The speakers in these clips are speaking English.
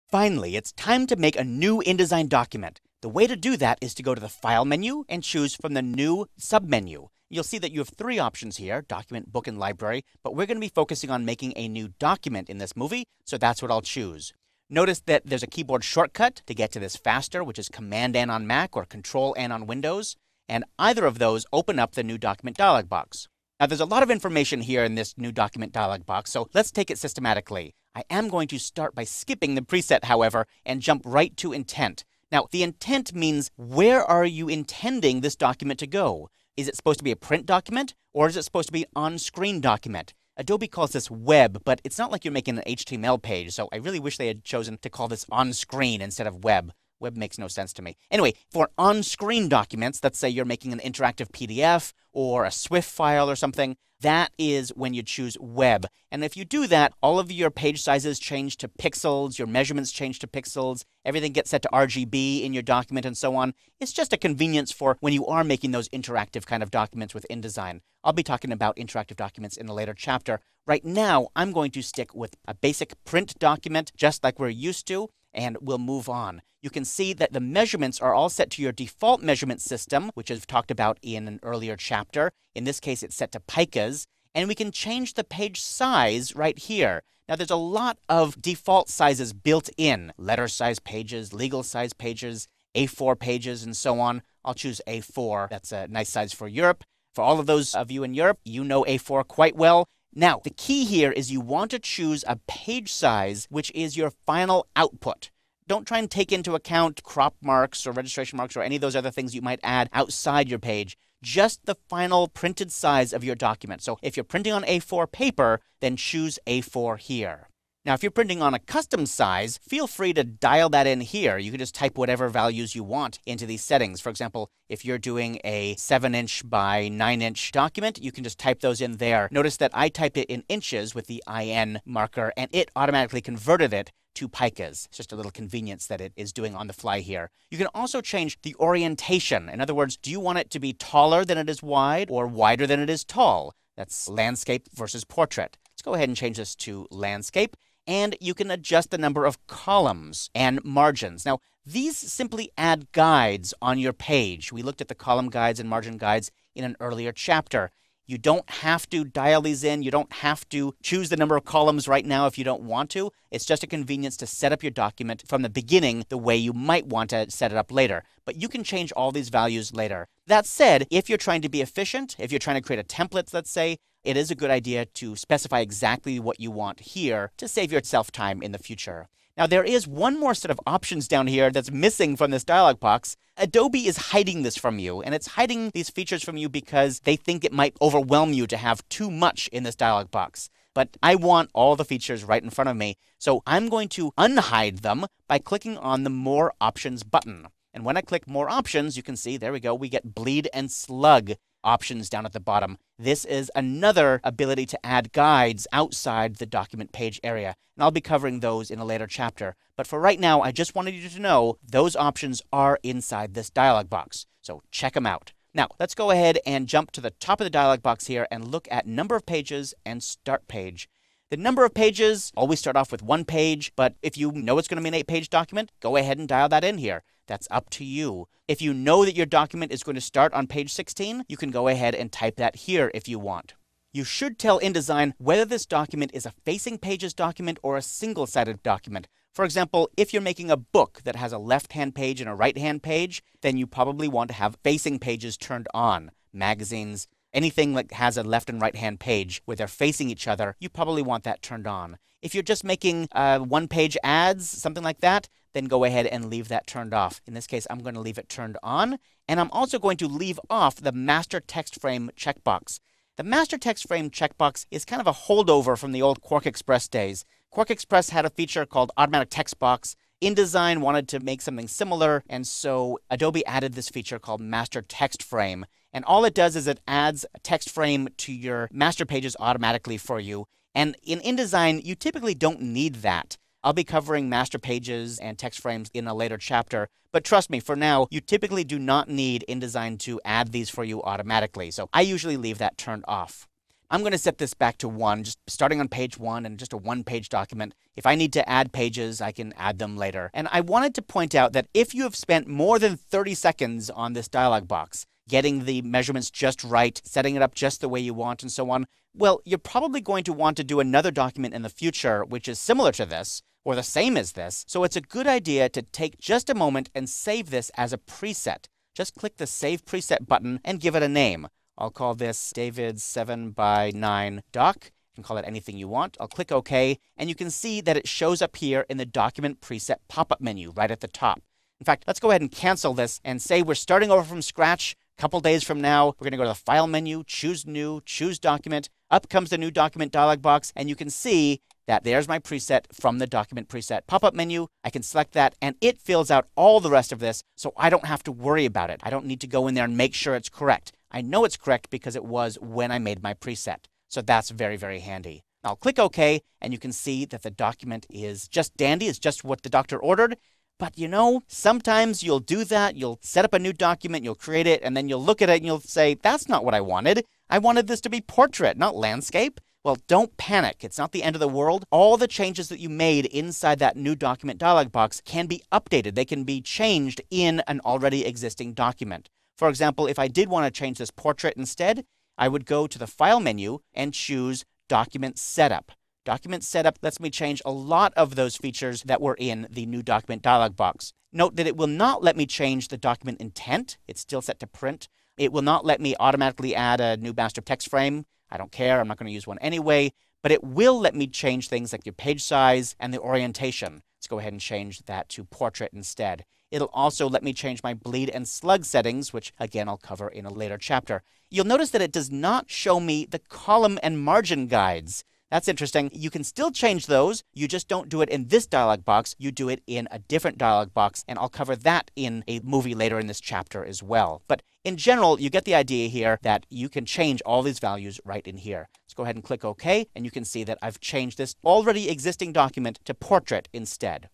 Finally, it's time to make a new InDesign document. The way to do that is to go to the File menu and choose from the New submenu. You'll see that you have three options here, Document, Book, and Library, but we're going to be focusing on making a new document in this movie, so that's what I'll choose. Notice that there's a keyboard shortcut to get to this faster, which is Command-N on Mac or Control-N on Windows, and either of those open up the New Document dialog box. Now, there's a lot of information here in this New Document dialog box, so let's take it systematically. I am going to start by skipping the preset, however, and jump right to Intent. Now, the intent means where are you intending this document to go? Is it supposed to be a print document, or is it supposed to be an on-screen document? Adobe calls this web, but it's not like you're making an HTML page, so I really wish they had chosen to call this on-screen instead of web. Web makes no sense to me. Anyway, for on-screen documents, let's say you're making an interactive PDF or a Swift file or something, that is when you choose web. And if you do that, all of your page sizes change to pixels, your measurements change to pixels, everything gets set to RGB in your document and so on. It's just a convenience for when you are making those interactive kind of documents with InDesign. I'll be talking about interactive documents in a later chapter. Right now, I'm going to stick with a basic print document, just like we're used to, and we'll move on. You can see that the measurements are all set to your default measurement system, which I've talked about in an earlier chapter. In this case, it's set to picas, and we can change the page size right here. Now, there's a lot of default sizes built in, letter size pages, legal size pages, A4 pages, and so on. I'll choose A4. That's a nice size for Europe. For all of those of you in Europe, you know A4 quite well. Now, the key here is you want to choose a page size, which is your final output. Don't try and take into account crop marks or registration marks or any of those other things you might add outside your page. Just the final printed size of your document. So if you're printing on A4 paper, then choose A4 here. Now, if you're printing on a custom size, feel free to dial that in here. You can just type whatever values you want into these settings. For example, if you're doing a 7-inch by 9-inch document, you can just type those in there. Notice that I typed it in inches with the IN marker, and it automatically converted it to picas. It's just a little convenience that it is doing on the fly here. You can also change the orientation. In other words, do you want it to be taller than it is wide or wider than it is tall? That's landscape versus portrait. Let's go ahead and change this to landscape. And you can adjust the number of columns and margins. Now, these simply add guides on your page. We looked at the column guides and margin guides in an earlier chapter. You don't have to dial these in. You don't have to choose the number of columns right now if you don't want to. It's just a convenience to set up your document from the beginning the way you might want to set it up later. But you can change all these values later. That said, if you're trying to be efficient, if you're trying to create a template, let's say, it is a good idea to specify exactly what you want here to save yourself time in the future. Now, there is one more set of options down here that's missing from this dialog box. Adobe is hiding this from you, and it's hiding these features from you because they think it might overwhelm you to have too much in this dialog box. But I want all the features right in front of me, so I'm going to unhide them by clicking on the More Options button. And when I click More Options, you can see, there we go, we get Bleed and Slug options down at the bottom. This is another ability to add guides outside the document page area, and I'll be covering those in a later chapter. But for right now, I just wanted you to know those options are inside this dialog box, so check them out. Now, let's go ahead and jump to the top of the dialog box here and look at number of pages and start page. The number of pages, always start off with one page, but if you know it's going to be an 8-page document, go ahead and dial that in here. That's up to you. If you know that your document is going to start on page 16, you can go ahead and type that here if you want. You should tell InDesign whether this document is a facing pages document or a single-sided document. For example, if you're making a book that has a left-hand page and a right-hand page, then you probably want to have facing pages turned on. Magazines, anything that has a left and right-hand page where they're facing each other, you probably want that turned on. If you're just making one-page ads, something like that, then go ahead and leave that turned off. In this case, I'm going to leave it turned on, and I'm also going to leave off the Master Text Frame checkbox. The Master Text Frame checkbox is kind of a holdover from the old QuarkXPress days. QuarkXPress had a feature called Automatic Text Box. InDesign wanted to make something similar, and so Adobe added this feature called Master Text Frame. And all it does is it adds a text frame to your master pages automatically for you. And in InDesign, you typically don't need that. I'll be covering master pages and text frames in a later chapter, but trust me, for now, you typically do not need InDesign to add these for you automatically, so I usually leave that turned off. I'm going to set this back to 1, just starting on page 1 and just a 1-page document. If I need to add pages, I can add them later. And I wanted to point out that if you have spent more than 30 seconds on this dialog box, getting the measurements just right, setting it up just the way you want, and so on, well, you're probably going to want to do another document in the future which is similar to this, or the same as this. So it's a good idea to take just a moment and save this as a preset. Just click the Save Preset button and give it a name. I'll call this David 7x9 doc. You can call it anything you want. I'll click OK, and you can see that it shows up here in the Document Preset pop-up menu right at the top. In fact, let's go ahead and cancel this and say we're starting over from scratch. A couple days from now, we're going to go to the File menu, choose New, choose Document. Up comes the New Document dialog box, and you can see that there's my preset from the Document Preset pop-up menu. I can select that, and it fills out all the rest of this, so I don't have to worry about it. I don't need to go in there and make sure it's correct. I know it's correct because it was when I made my preset. So that's very, very handy. I'll click OK, and you can see that the document is just dandy. It's just what the doctor ordered. But you know, sometimes you'll do that. You'll set up a new document, you'll create it, and then you'll look at it and you'll say, that's not what I wanted. I wanted this to be portrait, not landscape. Well, don't panic. It's not the end of the world. All the changes that you made inside that new document dialog box can be updated. They can be changed in an already existing document. For example, if I did want to change this portrait instead, I would go to the File menu and choose Document Setup. Document Setup lets me change a lot of those features that were in the new document dialog box. Note that it will not let me change the document intent. It's still set to print. It will not let me automatically add a new master text frame. I don't care. I'm not going to use one anyway. But it will let me change things like your page size and the orientation. Let's go ahead and change that to portrait instead. It'll also let me change my bleed and slug settings, which again I'll cover in a later chapter. You'll notice that it does not show me the column and margin guides. That's interesting. You can still change those. You just don't do it in this dialog box. You do it in a different dialog box, and I'll cover that in a movie later in this chapter as well. But in general, you get the idea here that you can change all these values right in here. Let's go ahead and click OK, and you can see that I've changed this already existing document to portrait instead.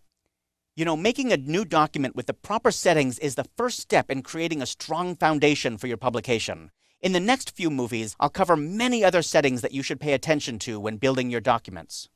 You know, making a new document with the proper settings is the first step in creating a strong foundation for your publication. In the next few movies, I'll cover many other settings that you should pay attention to when building your documents.